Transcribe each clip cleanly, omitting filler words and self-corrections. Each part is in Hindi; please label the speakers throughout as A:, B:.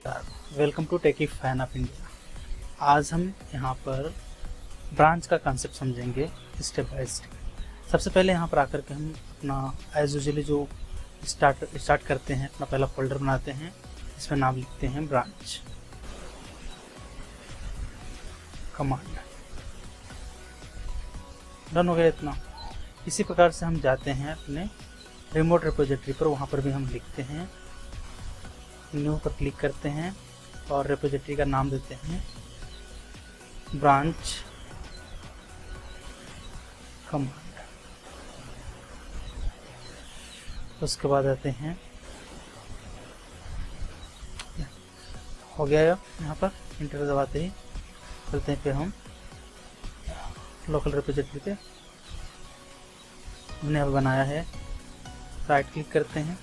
A: Welcome to techy fan of India. आज हम यहाँ पर ब्रांच का कंसेप्ट समझेंगे स्टेप बाय स्टेप। सबसे पहले यहाँ पर आकर के हम अपना एज यूजुअली जो स्टार्ट करते हैं, अपना पहला फोल्डर बनाते हैं, इसमें नाम लिखते हैं ब्रांच कमांड। डन हो गया इतना। इसी प्रकार से हम जाते हैं अपने रिमोट रिपोजिटरी पर, वहाँ पर भी हम लिखते हैं, न्यू पर क्लिक करते हैं और रिपोजिटरी का नाम देते हैं ब्रांच कमांड। उसके बाद आते हैं, हो गया यहाँ पर इंटर दबाते ही चलते हैं। फिर हम लोकल रिपोजिटरी पे हमने अब बनाया है, राइट क्लिक करते हैं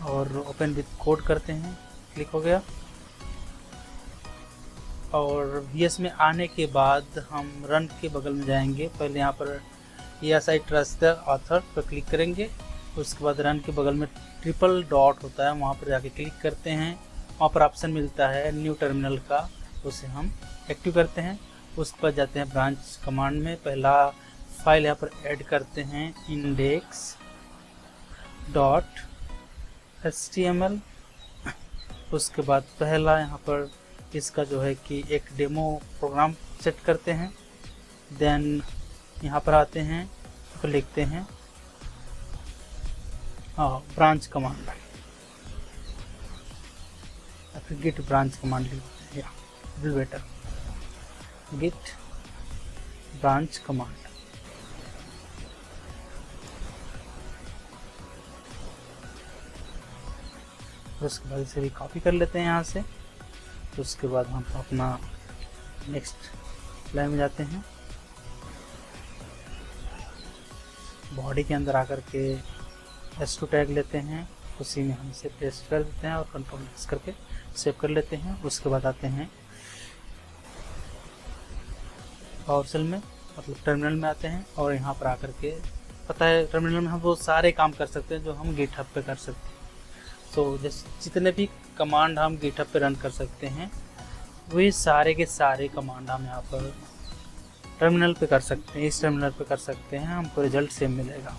A: और ओपन विद कोड करते हैं, क्लिक हो गया। और VS में आने के बाद हम रन के बगल में जाएंगे। पहले यहाँ पर yes I trust the author पर क्लिक करेंगे। उसके बाद रन के बगल में ट्रिपल डॉट होता है, वहाँ पर जाके क्लिक करते हैं। वहाँ पर ऑप्शन मिलता है न्यू टर्मिनल का, उसे हम एक्टिव करते हैं। उसके बाद जाते हैं ब्रांच कमांड में, पहला फाइल यहाँ पर ऐड करते हैं index.html। उसके बाद पहला यहाँ पर इसका जो है कि एक डेमो प्रोग्राम सेट करते हैं। देन यहाँ पर आते हैं तो लिखते हैं ब्रांच कमांड, फिर गिट ब्रांच कमांड लिखते हैं, बेटर गिट ब्रांच कमांड। उसके बाद इसे भी कॉपी कर लेते हैं यहाँ से। उसके बाद हम अपना नेक्स्ट लाइन में जाते हैं, बॉडी के अंदर आकर के S2 टैग लेते हैं, उसी में हम इसे पेस्ट कर देते हैं और कंट्रोल प्रेस करके सेव कर लेते हैं। उसके बाद आते हैं पावर शेल में, मतलब टर्मिनल में आते हैं और यहाँ पर आकर के पता है टर्मिनल में हम वो सारे काम कर सकते हैं जो हम गिटहब पे कर सकते हैं। तो जैसे जितने भी कमांड हम गिटहब पे रन कर सकते हैं, वही सारे के सारे कमांड हम यहाँ पर टर्मिनल पे कर सकते हैं, इस टर्मिनल पे कर सकते हैं, हमको रिजल्ट सेम मिलेगा।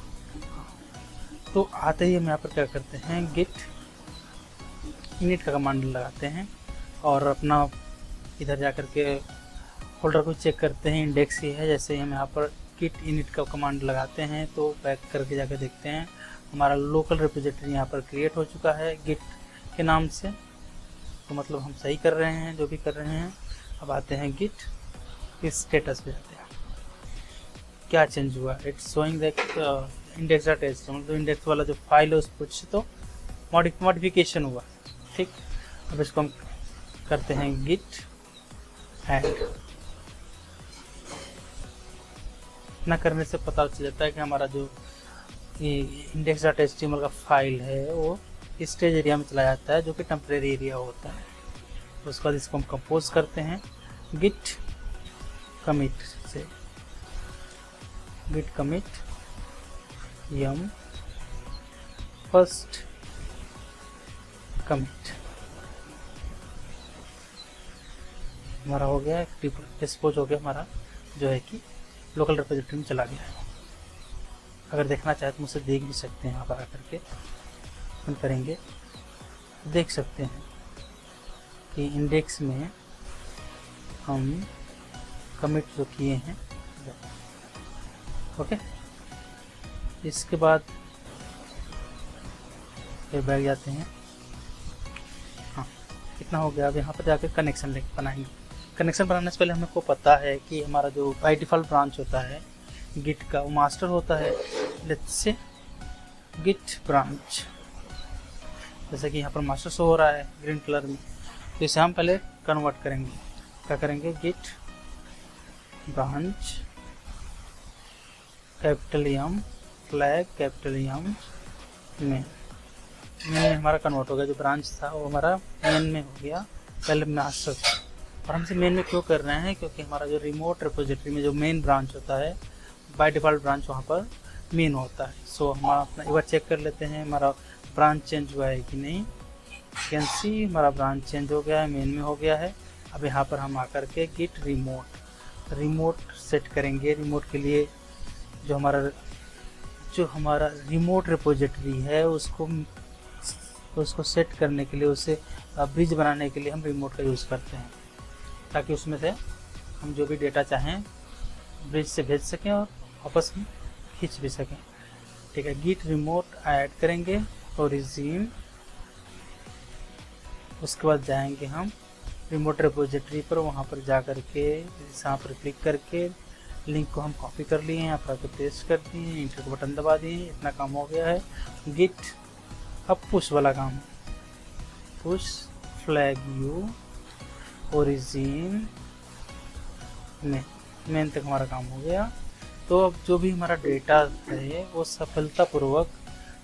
A: तो आते ही हम यहाँ पर क्या करते हैं, गिट इनिट का कमांड लगाते हैं और अपना इधर जा कर के फोल्डर को चेक करते हैं, इंडेक्स ही है। जैसे ही हम यहाँ पर गिट इनिट का कमांड लगाते हैं तो बैक करके जाकर देखते हैं हमारा लोकल रिपोजिटरी यहाँ पर क्रिएट हो चुका है गिट के नाम से। तो मतलब हम सही कर रहे हैं जो भी कर रहे हैं। अब आते हैं गिट स्टेटस पे जाते हैं, क्या चेंज हुआ, इट्स शोइंग दैट index.html, मतलब इंडेक्स वाला जो फाइल है उस कुछ तो मॉडिफिकेशन हुआ। ठीक, अब इसको हम करते हैं गिट ऐड। इतना करने से पता चल जाता है कि हमारा जो index.html का फाइल है वो स्टेज एरिया में चला जाता है, जो कि टेम्परेरी एरिया होता है। उसके बाद इसको हम कंपोज करते हैं गिट कमिट से, गिट कमिट यम फर्स्ट कमिट। हमारा हो गया, डिस्पोज हो गया, हमारा जो है कि लोकल रिपोजिटरी में चला गया है। अगर देखना चाहे तो मुझसे देख भी सकते हैं, यहाँ पर आकर के हम करेंगे, देख सकते हैं कि इंडेक्स में हम कमिट जो किए हैं। ओके, इसके बाद फिर बैठ जाते हैं। हाँ, इतना हो गया। अब यहाँ पर जाकर कनेक्शन लिंक बनाएंगे। कनेक्शन बनाने से पहले हमको पता है कि हमारा जो बाय डिफ़ॉल्ट ब्रांच होता है गिट का, वो मास्टर होता है, लेट्स से गिट ब्रांच। जैसे कि यहाँ पर मास्टर शो हो रहा है ग्रीन कलर में, तो इसे हम पहले कन्वर्ट करेंगे। क्या करेंगे, git branch capital M flag capital M main में हमारा कन्वर्ट हो गया। जो ब्रांच था वो हमारा मेन में हो गया, पहले मास्टर था। और हमसे मेन में क्यों कर रहे हैं, क्योंकि हमारा जो रिमोट रिपोजिटरी में जो मेन ब्रांच होता है, बाय डिफ़ॉल्ट ब्रांच वहाँ पर मेन होता है। सो हम अपना एक बार चेक कर लेते हैं हमारा ब्रांच चेंज हुआ है कि नहीं। कैन सी हमारा ब्रांच चेंज हो गया है, मेन में हो गया है। अब यहाँ पर हम आकर के गिट रिमोट सेट करेंगे। रिमोट के लिए जो हमारा रिमोट रिपोजिटरी है उसको सेट करने के लिए, उसे ब्रिज बनाने के लिए हम रिमोट का यूज़ करते हैं, ताकि उसमें से हम जो भी डेटा चाहें ब्रिज से भेज सकें और वापस में खींच भी सकें। ठीक है, गिट रिमोट ऐड करेंगे और रिज्यूम। उसके बाद जाएंगे हम रिमोट रिपोजिटरी पर, वहाँ पर जा कर के यहाँ पर क्लिक करके लिंक को हम कॉपी कर लिए हैं, यहाँ पर आकर पेस्ट कर दिए, इंटर का बटन दबा दिए। इतना काम हो गया है। गिट अब पुश वाला काम है, push flag u origin main तक हमारा काम हो गया। तो अब जो भी हमारा डेटा है वो सफलतापूर्वक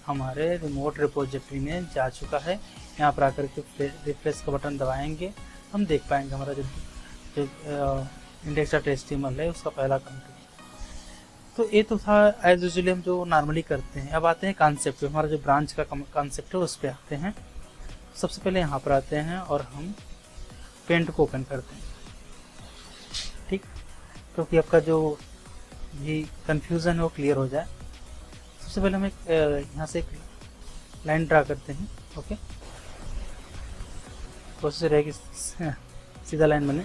A: हमारे रिमोट रिपोजिटरी में जा चुका है। यहाँ पर आकर के रिफ्रेश का बटन दबाएंगे, हम देख पाएंगे हमारा जो index.html है उसका पहला कंटेंट। तो ये तो था एज यूजुअली हम जो नॉर्मली करते हैं। अब आते हैं कॉन्सेप्ट पे, हमारा जो ब्रांच का कॉन्सेप्ट है उस पर आते हैं। सबसे पहले यहाँ पर आते हैं और हम पेंट को ओपन करते हैं। ठीक, क्योंकि आपका जो भी कंफ्यूजन है वो क्लियर हो जाए। सबसे पहले हम यहाँ से एक लाइन ड्रा करते हैं। ओके, कोशिश रहेगी सीधा लाइन बने।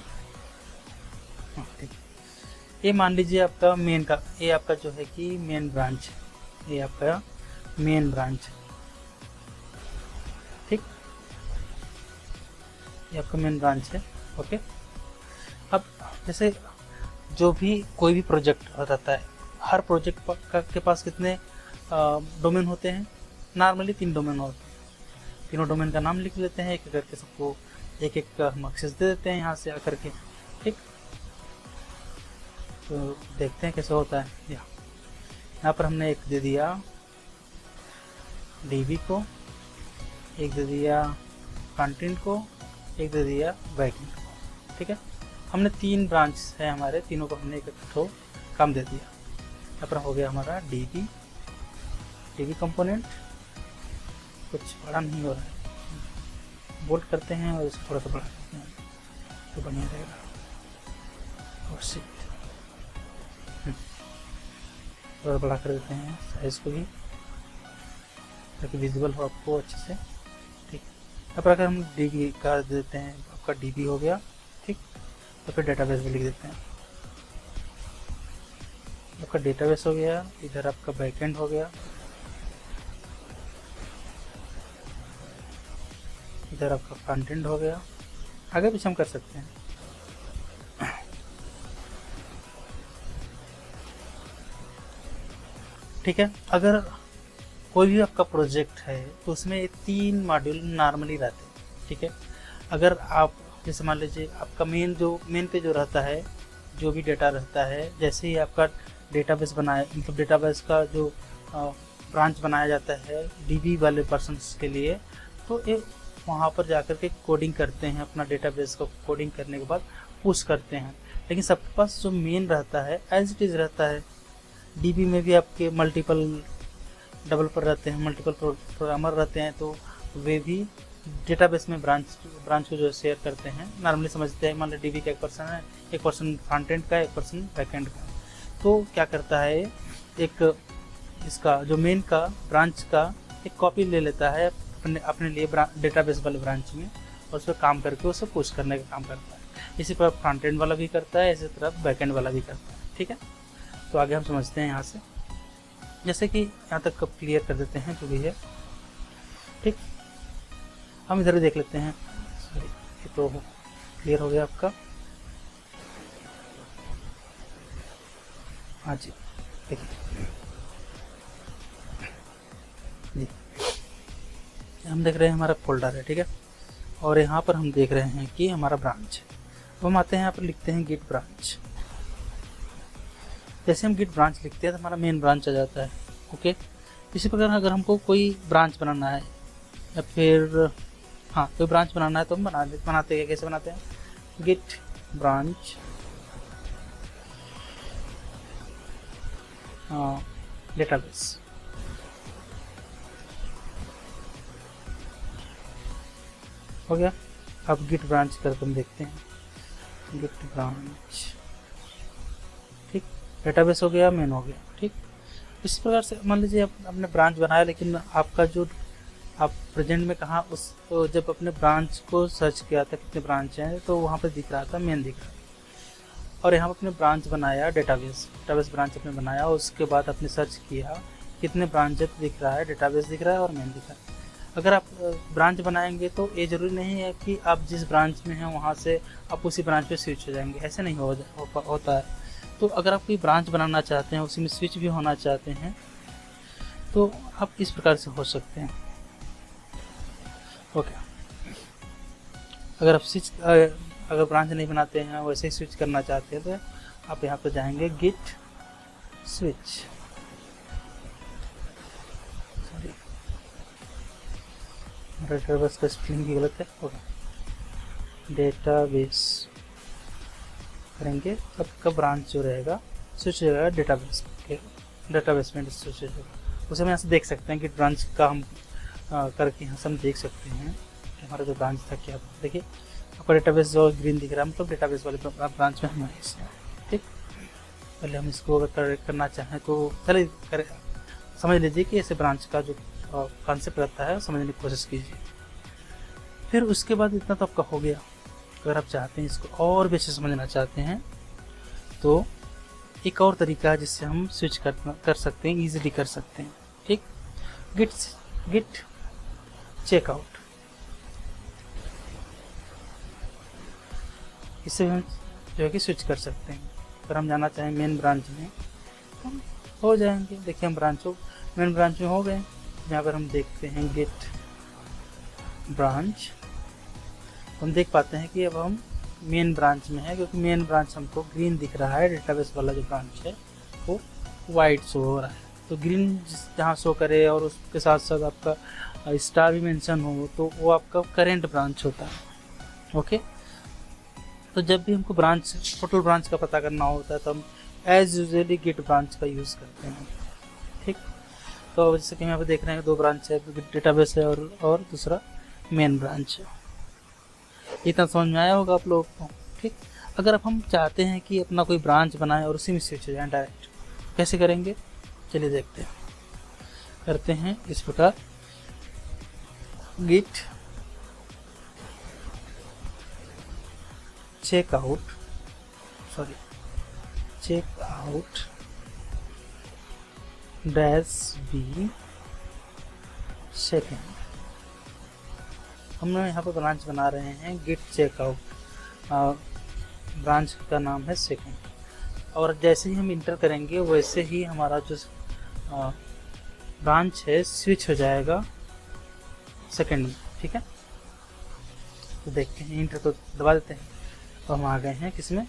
A: ठीक, ये मान लीजिए आपका मेन का, ये आपका जो है कि मेन ब्रांच, ये आपका मेन ब्रांच। ठीक, ये आपका मेन ब्रांच है। ओके, अब जैसे जो भी कोई भी प्रोजेक्ट रहता है, हर प्रोजेक्ट के पास कितने डोमेन होते हैं? नॉर्मली 3 डोमेन होते हैं। तीनों डोमेन का नाम लिख लेते हैं, एक करके सबको एक एक हम एक्सेस दे देते हैं यहाँ से आकर के। ठीक, तो देखते हैं कैसे होता है। यहाँ पर हमने एक दे दिया DB को, एक दे दिया कंटेंट को, एक दे दिया बैकएंड को। ठीक है, हमने 3 ब्रांच है हमारे, तीनों को हमने एक ठो काम दे दिया। यहाँ पर हो गया हमारा DB कंपोनेंट। कुछ बड़ा नहीं हो रहा है, बोल्ड करते हैं और इसको थोड़ा सा बढ़ा देते हैं तो बढ़िया रहेगा। और सीट थोड़ा बड़ा कर देते हैं साइज़ को भी, ताकि विजिबल हो आपको अच्छे से। ठीक, यहाँ पर अगर हम DB का देते हैं, आपका DB हो गया। ठीक, तो फिर डेटाबेस भी लिख देते हैं, आपका डेटाबेस हो गया। इधर आपका बैकएंड हो गया, इधर आपका कंटेंट हो गया। आगे पीछे हम कर सकते हैं। ठीक है, अगर कोई भी आपका प्रोजेक्ट है तो उसमें 3 मॉड्यूल नॉर्मली रहते हैं। ठीक है, अगर आप जैसे मान लीजिए आपका मेन पे जो रहता है, जो भी डेटा रहता है, जैसे ही आपका डेटाबेस बनाया, मतलब डेटाबेस का जो ब्रांच बनाया जाता है DB वाले पर्सन्स के लिए, तो ये वहाँ पर जाकर के कोडिंग करते हैं, अपना डेटाबेस को कोडिंग करने के बाद पुश करते हैं। लेकिन सबके पास जो मेन रहता है एज इट इज़ रहता है। DB में भी आपके मल्टीपल डेवलपर रहते हैं, मल्टीपल प्रोग्रामर रहते हैं, तो वे भी डेटाबेस में ब्रांच को जो शेयर करते हैं। नॉर्मली समझते हैं, मान लो DB का एक पर्सन है, एक पर्सन फ्रंट एंड का, एक पर्सन बैक एंड का। तो क्या करता है, एक इसका जो मेन का ब्रांच का एक कॉपी ले लेता है अपने लिए डेटाबेस वाले ब्रांच में, और उस पर काम करके उसे पुश करने का काम करता है। इसी पर फ्रंट एंड वाला भी करता है, इसी तरह बैक एंड वाला भी करता है। ठीक है, तो आगे हम समझते हैं यहाँ से, जैसे कि यहाँ तक क्लियर कर देते हैं जो भी है। ठीक, हम इधर देख लेते हैं। सॉरी, ये तो क्लियर हो गया आपका। हाँ जी, देखिए जी, हम देख रहे हैं हमारा फोल्डर है। ठीक है, और यहाँ पर हम देख रहे हैं कि हमारा ब्रांच है। तो हम आते हैं यहाँ पर लिखते हैं गिट ब्रांच। जैसे हम गिट ब्रांच लिखते हैं तो हमारा मेन ब्रांच आ जाता है। ओके, इसी प्रकार अगर हमको कोई ब्रांच बनाना है या फिर कोई ब्रांच बनाना है तो हम बनाते हैं। कैसे बनाते हैं? Git branch database. हो गया। अब गिट ब्रांच करके हम देखते हैं, गिट ब्रांच, ठीक, डेटाबेस हो गया, मेन हो गया, ठीक। इस प्रकार से मान लीजिए आपने ब्रांच बनाया, लेकिन आपका जो आप प्रेजेंट में कहाँ उस तो जब अपने ब्रांच को सर्च किया था कितने ब्रांच हैं, तो वहाँ पे दिख रहा था मेन दिख रहा था, और यहाँ पर अपने ब्रांच बनाया, डेटाबेस ब्रांच अपने बनाया, उसके बाद आपने सर्च किया कितने ब्रांच दिख रहा है, डेटाबेस दिख रहा है और मेन दिख रहा है। अगर आप ब्रांच बनाएंगे तो ये ज़रूरी नहीं है कि आप जिस ब्रांच में हैं वहाँ से आप उसी ब्रांच पे स्विच हो जाएंगे, ऐसे नहीं होता है। तो अगर आप कोई ब्रांच बनाना चाहते हैं, उसी में स्विच भी होना चाहते हैं, तो आप इस प्रकार से हो सकते हैं। ओके, अगर आप अगर ब्रांच नहीं बनाते हैं, वैसे ही स्विच करना चाहते हैं, तो आप यहाँ पर जाएंगे गिट स्विच, डेटाबेस का स्पेलिंग भी गलत है। ओके, डेटाबेस करेंगे, आपका ब्रांच जो रहेगा स्विच हो जाएगा डेटाबेस में स्विच हो जाएगा। उसे हम यहाँ से देख सकते हैं कि ब्रांच का हम करके यहाँ से हम देख सकते हैं कि हमारा जो ब्रांच था क्या। देखिए आपका डेटाबेस जो ग्रीन दिख रहा है, मतलब डेटाबेस वाले ब्रांच में हम हैं इसमें, ठीक। पहले हम इसको अगर करेक्ट करना चाहें तो चलिए समझ लीजिए कि ऐसे ब्रांच का जो कॉन्सेप्ट रहता है समझने की कोशिश कीजिए। फिर उसके बाद इतना तो आपका हो गया। अगर आप चाहते हैं इसको और भी अच्छे समझना चाहते हैं, तो एक और तरीका है जिससे हम स्विच कर सकते हैं, इजीली कर सकते हैं, ठीक। गिट चेकआउट, इससे हम जो है कि स्विच कर सकते हैं। अगर हम जाना चाहें मेन ब्रांच में, हम हो जाएंगे। देखिए हम मेन ब्रांच में हो गए। यहाँ पर हम देखते हैं गिट ब्रांच, हम देख पाते हैं कि अब हम मेन ब्रांच में है, क्योंकि मेन ब्रांच हमको ग्रीन दिख रहा है, डेटाबेस वाला जो ब्रांच है वो वाइट शो हो रहा है। तो ग्रीन जहाँ शो करे और उसके साथ साथ आपका स्टार भी मेंशन हो, तो वो आपका करेंट ब्रांच होता है। ओके, तो जब भी हमको टोटल ब्रांच का पता करना होता है तो हम एज यूजुअली गिट ब्रांच का यूज़ करते हैं, ठीक। तो जैसे कि हम यहाँ पे देख रहे हैं 2 ब्रांच है, डेटाबेस है और दूसरा मेन ब्रांच है। इतना समझ में आया होगा आप लोगों को, ठीक। अगर अब हम चाहते हैं कि अपना कोई ब्रांच बनाएं और उसी में स्विच हो जाए डायरेक्ट, कैसे करेंगे चलिए देखते हैं। करते हैं इस प्रकार, गिट चेकआउट -b सेकेंड। हम लोग यहाँ पर ब्रांच बना रहे हैं गिट चेकआउट, ब्रांच का नाम है सेकेंड, और जैसे ही हम इंटर करेंगे वैसे ही हमारा जो ब्रांच है स्विच हो जाएगा सेकेंड में, ठीक है। तो देखते हैं, इंटर को दबा देते हैं तो हम आ गए हैं किसमें,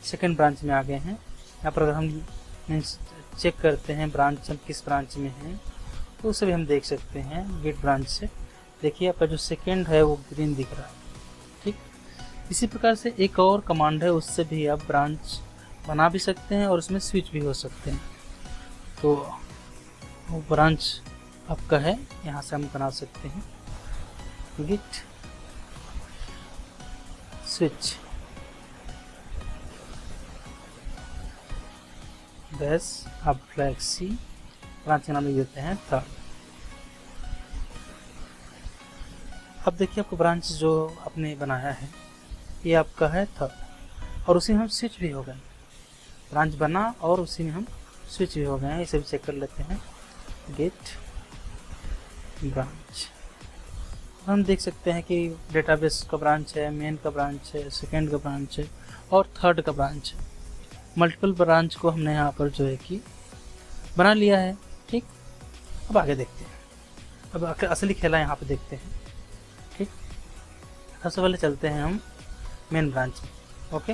A: सेकेंड ब्रांच में आ गए हैं। यहाँ पर अगर हम चेक करते हैं ब्रांच हम किस ब्रांच में हैं, तो उसे भी हम देख सकते हैं गिट ब्रांच से। देखिए आपका जो सेकेंड है वो ग्रीन दिख रहा है, ठीक। इसी प्रकार से एक और कमांड है, उससे भी आप ब्रांच बना भी सकते हैं और उसमें स्विच भी हो सकते हैं। तो वो ब्रांच आपका है, यहाँ से हम बना सकते हैं गिट स्विच बस आप फ्लैक्सी ब्रांच का नाम लिख देते हैं थर्ड। अब देखिए आपको ब्रांच जो आपने बनाया है ये आपका है थर्ड, और उसी में हम स्विच भी हो गए। ब्रांच बना और उसी में हम स्विच भी हो गए हैं। इसे भी चेक कर लेते हैं, गेट ब्रांच। हम देख सकते हैं कि डेटाबेस का ब्रांच है, मेन का ब्रांच है, सेकेंड का ब्रांच है और थर्ड का ब्रांच है। मल्टीपल ब्रांच को हमने यहाँ पर जो है कि बना लिया है, ठीक। अब आगे देखते हैं, अब असली खेला यहाँ पे देखते हैं, ठीक। सबसे पहले चलते हैं हम मेन ब्रांच में, ओके।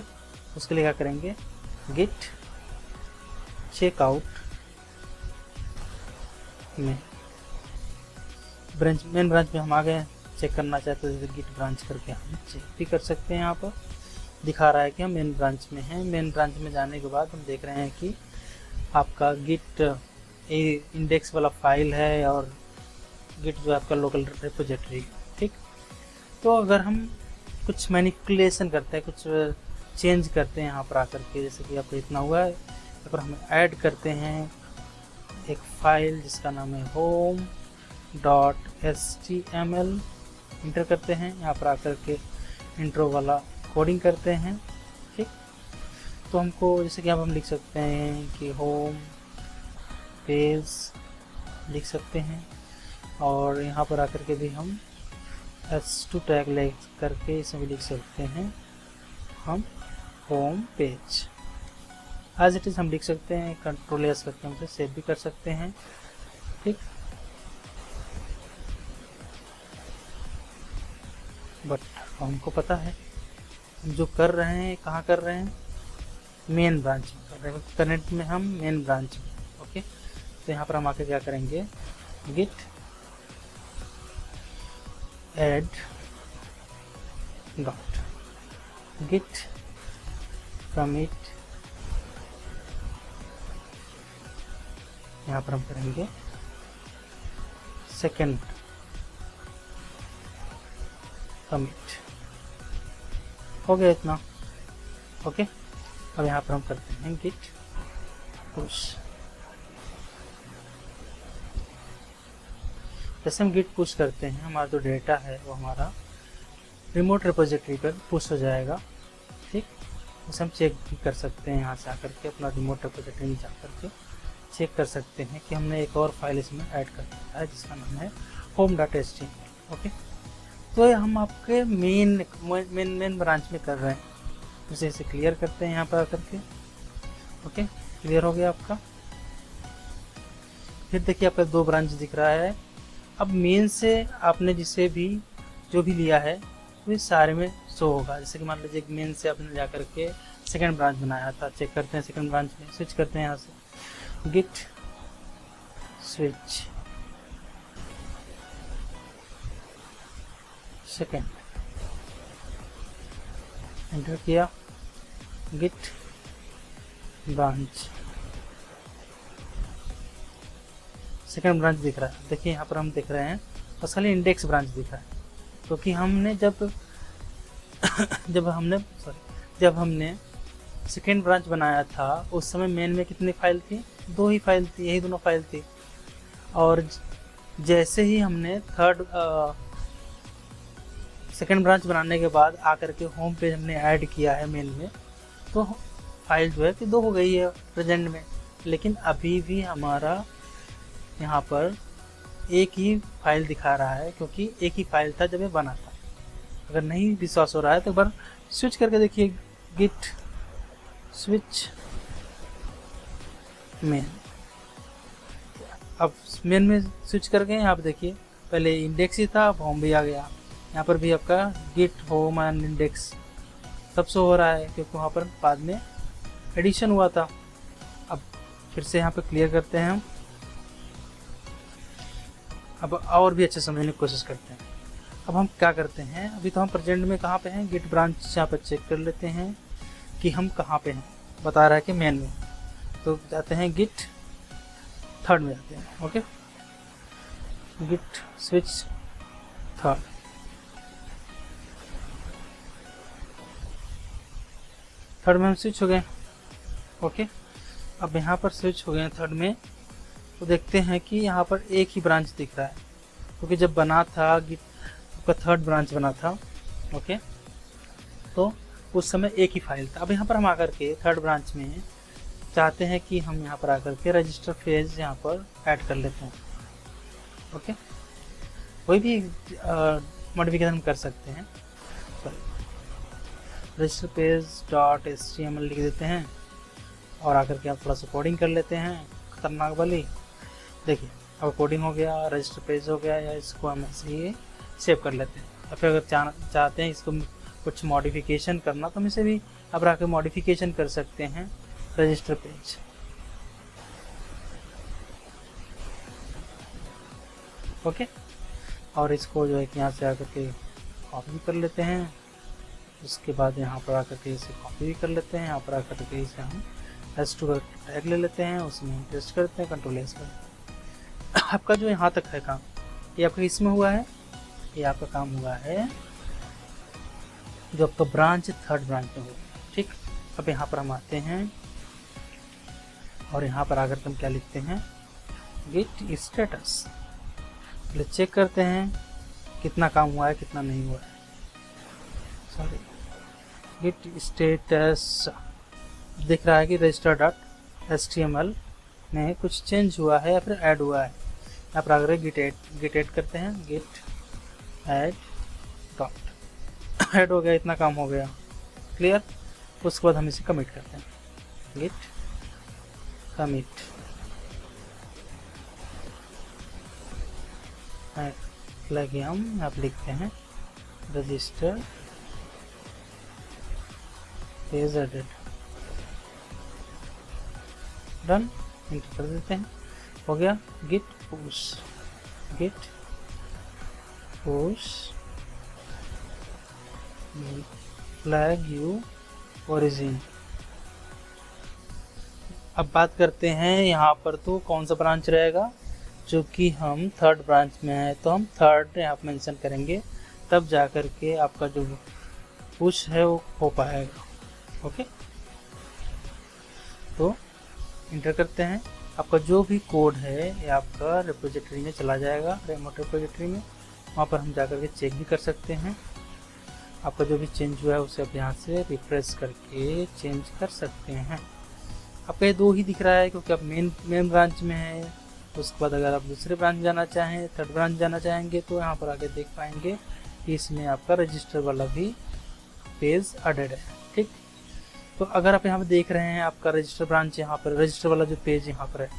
A: उसके लिए क्या करेंगे, गिट चेकआउट में मेन ब्रांच में हम आ गए। चेक करना चाहते हैं तो गिट ब्रांच करके हम चेक भी कर सकते हैं। यहाँ पर दिखा रहा है कि हम मेन ब्रांच में हैं। मेन ब्रांच में जाने के बाद हम देख रहे हैं कि आपका गिट इंडेक्स वाला फाइल है और गिट जो आपका लोकल रिपोजिटरी, ठीक। तो अगर हम कुछ मैनिपुलेशन करते हैं, कुछ चेंज करते हैं यहाँ पर आकर के, जैसे कि आपको इतना हुआ है, यहाँ पर हम ऐड करते हैं एक फाइल जिसका नाम है home.html, इंटर करते हैं, यहाँ पर आकर के इंट्रो वाला कोडिंग करते हैं। ठीक, तो हमको जैसे कि अब हम लिख सकते हैं कि होम पेज लिख सकते हैं, और यहाँ पर आकर के भी हम h2 टैग ले करके इसमें भी लिख सकते हैं हम home page. As it is हम लिख सकते हैं, कंट्रोल एस करके हम उसे सेव भी कर सकते हैं। ठीक, बट हमको पता है हम जो कर रहे हैं कहाँ कर रहे हैं, मेन ब्रांच में कर रहे हैं, कनेक्ट में हम मेन ब्रांच में। ओके, तो यहाँ पर हम आके क्या करेंगे, git add dot git commit, यहाँ पर हम करेंगे सेकेंड कमिट। हो गया इतना। ओके, अब यहाँ पर हम करते हैं गिट पुश। जैसे हम गिट पुश करते हैं, हमारा जो डेटा है वो हमारा रिमोट रिपोजिटरी पर पुश हो जाएगा। ठीक, उसे हम चेक भी कर सकते हैं, यहाँ से आकर के अपना रिमोट रिपोजिटरी में जा करके चेक कर सकते हैं कि हमने एक और फाइल इसमें ऐड कर दिया है जिसका नाम है home.html। ओके, तो ये हम आपके मेन ब्रांच में कर रहे हैं, उसे इसे क्लियर करते हैं यहाँ पर आकर के। ओके, क्लियर हो गया आपका। फिर देखिए आपका 2 ब्रांच दिख रहा है। अब मेन से आपने जिसे भी जो भी लिया है वो सारे में शो होगा। जैसे कि मान लीजिए मेन से आपने जा करके सेकंड ब्रांच बनाया था, चेक करते हैं सेकंड ब्रांच में, स्विच करते हैं यहाँ से गिट स्विच सेकंड, एंटर किया, गिट ब्रांच, सेकंड ब्रांच दिख रहा है। देखिए यहाँ पर हम देख रहे हैं बस खाली इंडेक्स ब्रांच दिख रहा है, क्योंकि हमने जब हमने सेकेंड ब्रांच बनाया था उस समय मेन में कितनी फाइल थी, 2 ही फाइल थी, यही दोनों फाइल थी। और जैसे ही हमने सेकेंड ब्रांच बनाने के बाद आकर के होम पेज हमने ऐड किया है मेन में, तो फाइल जो है कि 2 हो गई है प्रेजेंट में। लेकिन अभी भी हमारा यहाँ पर एक ही फाइल दिखा रहा है, क्योंकि एक ही फाइल था जब ये बना था। अगर नहीं विश्वास हो रहा है तो एक बार स्विच करके देखिए, गिट स्विच मेन। अब मेन में स्विच करके यहाँ पर देखिए पहले इंडेक्स ही था, अब होम भी आ गया। यहाँ पर भी आपका गिट होम एंड इंडेक्स सब शो हो रहा है, क्योंकि वहाँ पर बाद में एडिशन हुआ था। अब फिर से यहाँ पर क्लियर करते हैं हम, अब और भी अच्छे समझने की कोशिश करते हैं। अब हम क्या करते हैं, अभी तो हम प्रेजेंट में कहाँ पे हैं, गिट ब्रांच यहाँ पर चेक कर लेते हैं कि हम कहाँ पे हैं। बता रहा है कि मेन में, तो जाते हैं गिट थर्ड में जाते हैं। Okay, git switch third, third में हम स्विच हो गए। ओके, अब यहाँ पर स्विच हो गए थर्ड में, तो देखते हैं कि यहाँ पर एक ही ब्रांच दिख रहा है, क्योंकि जब बना था गिट का थर्ड ब्रांच बना था। ओके, तो उस समय एक ही फाइल था। अब यहाँ पर हम आकर के थर्ड ब्रांच में चाहते हैं कि हम यहाँ पर आकर के रजिस्टर पेज यहाँ पर ऐड कर लेते हैं। ओके, कोई भी मॉडिफिकेशन हम कर सकते हैं। रजिस्टर पेज डॉट HTML लिख देते हैं और आकर के आप थोड़ा सा कोडिंग कर लेते हैं खतरनाक वाली। देखिए अब कोडिंग हो गया, रजिस्टर पेज हो गया, या इसको हम ऐसे ही सेव कर लेते हैं। या फिर अगर चाहते हैं इसको कुछ मॉडिफिकेशन करना, तो हम इसे भी अब आकर मॉडिफिकेशन कर सकते हैं रजिस्टर पेज। ओके, और इसको जो है कि यहाँ से आकर के कॉपी कर लेते हैं। उसके बाद यहाँ पर आकर के इसे कॉपी भी कर लेते हैं। यहाँ पर आकर के इसे हम S2 का टैग ले लेते हैं, उसमें पेस्ट करते हैं, कंट्रोल S करते हैं। आपका जो यहाँ तक है काम, ये आपका इसमें हुआ है, ये आपका काम हुआ है जो आपका ब्रांच थर्ड ब्रांच में होगा। ठीक, अब यहाँ पर हम आते हैं और यहाँ पर आकर हम क्या लिखते हैं, गिट स्टेटस। पहले चेक करते हैं कितना काम हुआ है कितना नहीं हुआ है। सॉरी, गिट स्टेटस दिख रहा है कि register.html में कुछ चेंज हुआ है या फिर ऐड हुआ है। यहाँ पर आकर गिट ऐड करते हैं, गिट ऐड डॉट ऐड हो गया, इतना काम हो गया। क्लियर। उसके बाद हम इसे कमिट करते हैं, गिट कमिट लगे हम आप लिखते हैं register page added, done, enter कर देते हैं, हो गया। Git push flag u origin. अब बात करते हैं यहाँ पर तो कौन सा ब्रांच रहेगा, जो कि हम थर्ड ब्रांच में है तो हम थर्ड यहाँ पर मेंशन करेंगे, तब जा कर के आपका जो पुश है वो हो पाएगा। ओके, तो इंटर करते हैं, आपका जो भी कोड है ये आपका रिपोजिटरी में चला जाएगा, रिमोट रिपोजिटरी में। वहाँ पर हम जाकर के चेक भी कर सकते हैं, आपका जो भी चेंज हुआ है उसे आप यहाँ से रिफ्रेश करके चेंज कर सकते हैं। आपका ये दो ही दिख रहा है क्योंकि आप मेन ब्रांच में है। उसके बाद अगर आप दूसरे ब्रांच जाना चाहें, थर्ड ब्रांच जाना चाहेंगे, तो यहाँ पर आगे देख पाएंगे कि इसमें आपका रजिस्टर वाला भी पेज एडेड है। ठीक, तो अगर आप यहाँ पे देख रहे हैं आपका रजिस्टर ब्रांच यहाँ पर, रजिस्टर वाला जो पेज यहाँ पर है,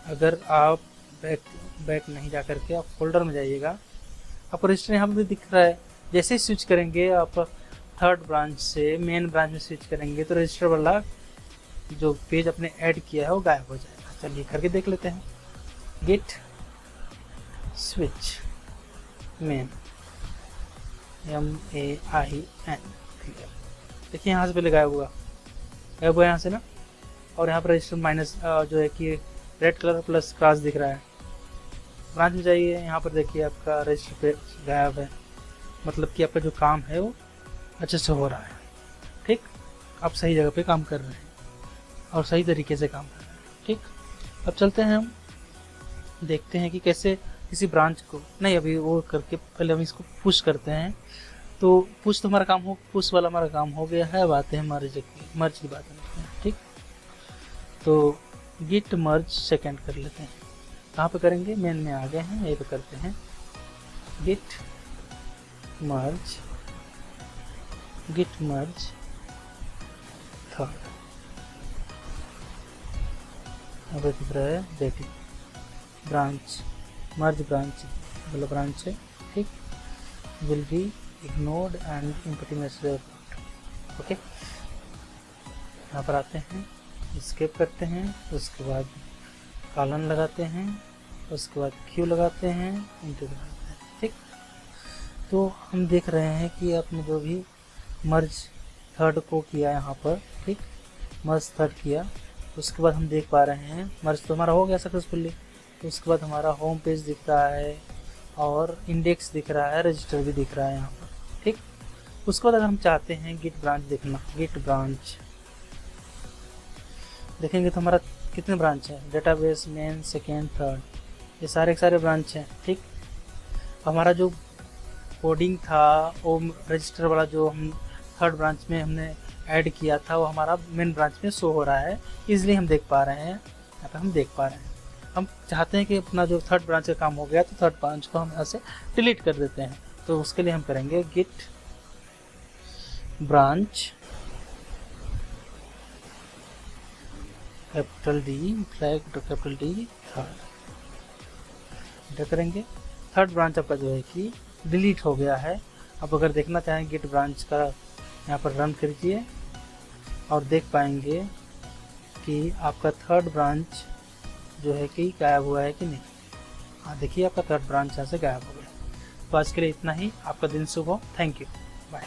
A: अगर आप बैक नहीं जा करके आप फोल्डर में जाइएगा, आपको रजिस्टर यहाँ पर दिख रहा है। जैसे ही स्विच करेंगे आप थर्ड ब्रांच से मेन ब्रांच में स्विच करेंगे तो रजिस्टर वाला जो पेज आपने ऐड किया है वो गायब हो जाएगा। चलिए करके देख लेते हैं, गिट स्विच मेन MAIN, देखिए यहाँ से पहले गायब हुआ यहाँ से ना, और यहाँ पर रजिस्टर माइनस जो है कि रेड कलर प्लस क्रॉस दिख रहा है। ब्रांच में जाइए, यहाँ पर देखिए आपका रजिस्टर पे गायब है, मतलब कि आपका जो काम है वो अच्छे से हो रहा है। ठीक, आप सही जगह पे काम कर रहे हैं और सही तरीके से काम कर रहे हैं। ठीक, अब चलते हैं, हम देखते हैं कि कैसे किसी ब्रांच को, नहीं अभी वो करके पहले हम इसको पुश करते हैं। तो पुश तो हमारा काम हो, पुश वाला हमारा काम हो गया है। अब आते हैं मर्ज की बात करते हैं। ठीक, तो गिट मर्ज सेकेंड कर लेते हैं। कहाँ पे करेंगे, मेन में आ गए हैं, यही पे करते हैं गिट मर्ज थर्ड। अब दिख रहा है देखिए ब्रांच मर्ज ब्रांच वाला ब्रांच है। ठीक, will be ignored and empty message. Okay, यहाँ पर आते हैं, स्किप करते हैं, उसके बाद कॉलन लगाते हैं, उसके बाद क्यू लगाते हैं, इंटर लगाते हैं। ठीक, तो हम देख रहे हैं कि आपने जो भी मर्ज थर्ड को किया यहाँ पर, ठीक, मर्ज थर्ड किया, उसके बाद हम देख पा रहे हैं मर्ज तो हमारा हो गया सक्सेसफुली। तो उसके बाद हमारा होम पेज दिख रहा है और इंडेक्स दिख रहा है, रजिस्टर भी दिख रहा है यहाँ पर। ठीक, उसके बाद अगर हम चाहते हैं गिट ब्रांच देखना, गिट ब्रांच देखेंगे तो हमारा कितने ब्रांच है, डेटाबेस, मेन, सेकेंड, थर्ड, ये सारे के सारे ब्रांच हैं। ठीक, हमारा जो कोडिंग था वो रजिस्टर वाला जो हम थर्ड ब्रांच में हमने ऐड किया था वो हमारा मेन ब्रांच में शो हो रहा है, इसलिए हम देख पा रहे हैं, यहाँ पर हम देख पा रहे हैं। हम चाहते हैं कि अपना जो थर्ड ब्रांच का काम हो गया तो थर्ड ब्रांच को हम यहाँ से डिलीट कर देते हैं। तो उसके लिए हम करेंगे git branch capital D flag capital D third, enter करेंगे। थर्ड ब्रांच आपका जो है कि डिलीट हो गया है। अब अगर देखना चाहें गिट ब्रांच का यहाँ पर रन करिए और देख पाएंगे कि आपका थर्ड ब्रांच जो है कि गायब हुआ है कि नहीं। हाँ देखिए आपका थर्ड ब्रांच यहाँ से गायब हो गया। तो आज के लिए इतना ही, आपका दिन शुभ हो। Thank you, bye.